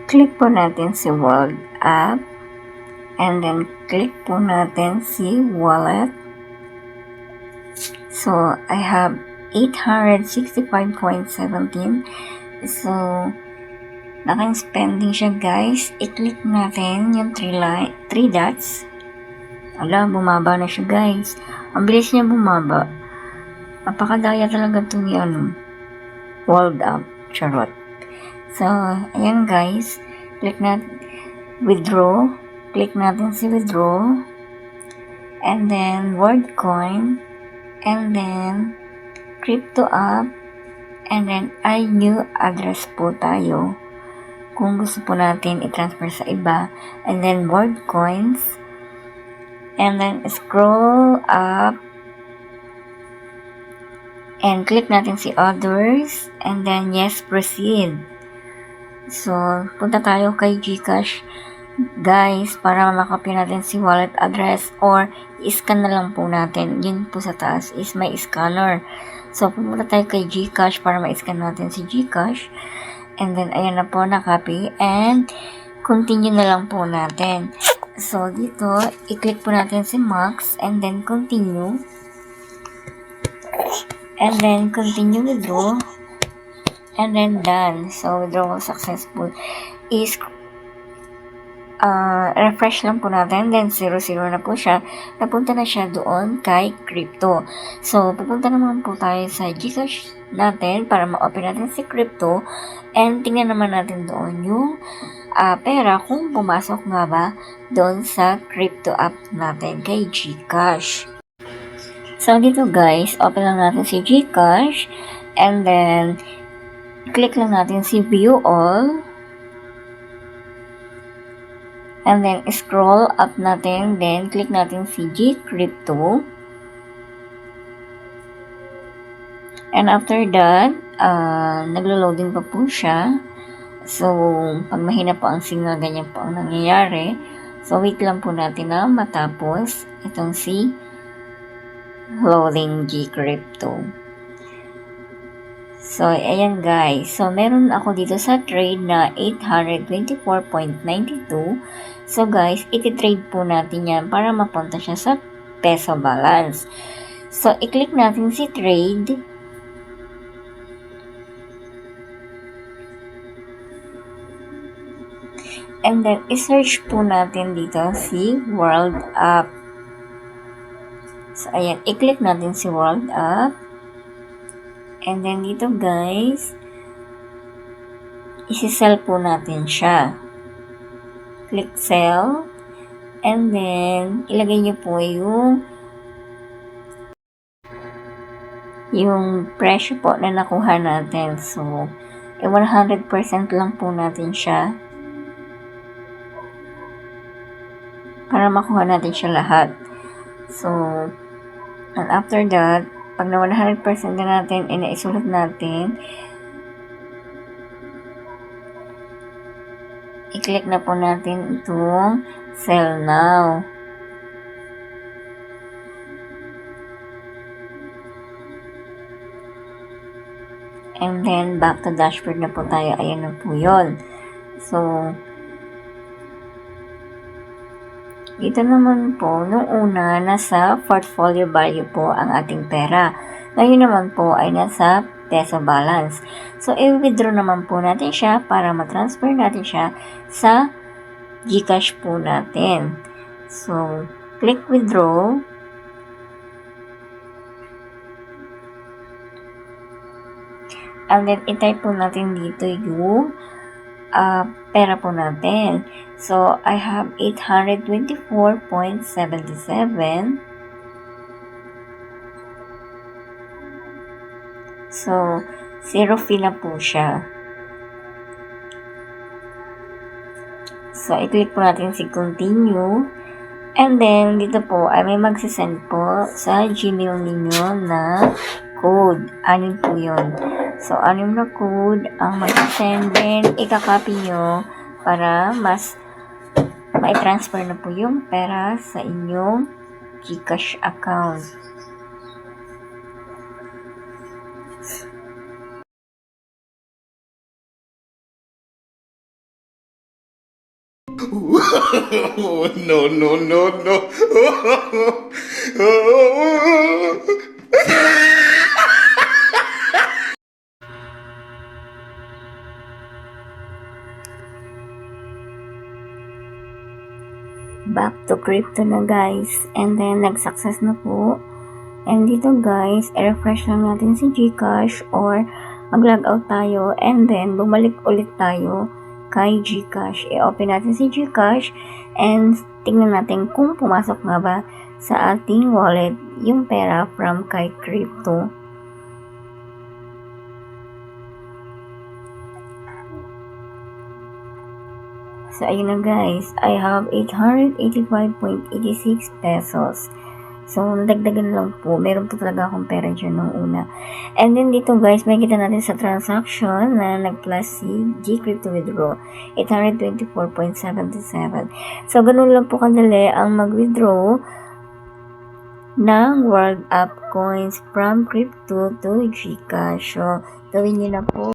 click po natin si World App, and then click po natin si Wallet. So, I have 865.17. So, naka-spending siya, guys. I-click natin yung 3 dots. Ala, bumaba na siya, guys. Ang bilis niya bumaba. Napakadaya talaga itong yung World App. Charot. So, ayan, guys. Click natin withdraw. Click natin si withdraw. And then, WorldCoin. And then, crypto app. And then, new address po tayo. Kung gusto po natin i-transfer sa iba. And then, WorldCoins. And then, scroll up. And click natin si others. And then, yes, proceed. So, punta tayo kay GCash. Guys, para makopy natin si wallet address or i-scan na lang po natin. Yun po sa taas is may scanner. So, pumunta tayo kay GCash para ma-scan natin si GCash. And then, ayan na po, na-copy. And, continue na lang po natin. So, dito, i-click po natin si Max. And then, continue. And then, continue withdraw. And then, done. So, withdrawal successful. Refresh lang po natin, then 00 na po siya, napunta na siya doon kay crypto. So, pupunta naman po tayo sa GCash natin para ma-open natin si crypto, and tingnan naman natin doon yung pera kung pumasok nga ba doon sa crypto app natin kay GCash. So, dito guys, open lang natin si GCash, and then click lang natin si view all. And then, scroll up natin. Then, click natin si GCrypto. And after that, naglo-loading pa po siya. So, pag mahina po ang signal, ganyan po ang nangyayari. So, wait lang po natin na matapos itong si loading GCrypto. So, ayan guys. So, meron ako dito sa trade na 824.92. So, guys, iti-trade po natin yan para mapunta siya sa peso balance. So, i-click natin si trade. And then, i-search po natin dito si World App. So, ayan, i-click natin si World App. And then, dito guys, isi-sell po natin siya. Click sell. And then, ilagay nyo po yung presyo po na nakuha natin. So, 100% lang po natin siya. Para makuha natin siya lahat. So, and after that, pag na 100% na natin, inaisulat natin, i-click na po natin itong sell now. And then, back to dashboard na po tayo. Ayan na po yun. So, dito naman po, nung una, nasa portfolio value po ang ating pera. Ngayon naman po ay nasa peso balance. So, i-withdraw naman po natin siya para ma-transfer natin siya sa GCash po natin. So, click withdraw. And then, i-type po natin dito yung pera po natin. So, I have 824.77. So, zero fee na po siya. So, i-click po natin si continue. And then, dito po ay may magsisend po sa Gmail ninyo na code. 6 po yun. So, 6 na code ang magsisend. Then, ikakopy nyo para mas mai-transfer na po yung pera sa inyong GCash account. No, no, no, no. Back to crypto na guys. And then, nag-success na po. And dito guys, i-refresh lang natin si Gcash or mag-log out tayo. And then, bumalik ulit tayo kay Gcash. I-open natin si Gcash and tingnan natin kung pumasok nga ba sa ating wallet yung pera from kay crypto. So, ayun na guys. I have 885.86 pesos. So, nadagdagan lang po. Meron po talaga akong pera dyan nung una. And then dito guys, makikita natin sa transaction na nag-plus si Gcrypto withdraw. 824.77. So, ganun lang po kadali ang mag-withdraw ng World App Coins from Crypto to Gcash. So, gawin nyo na po.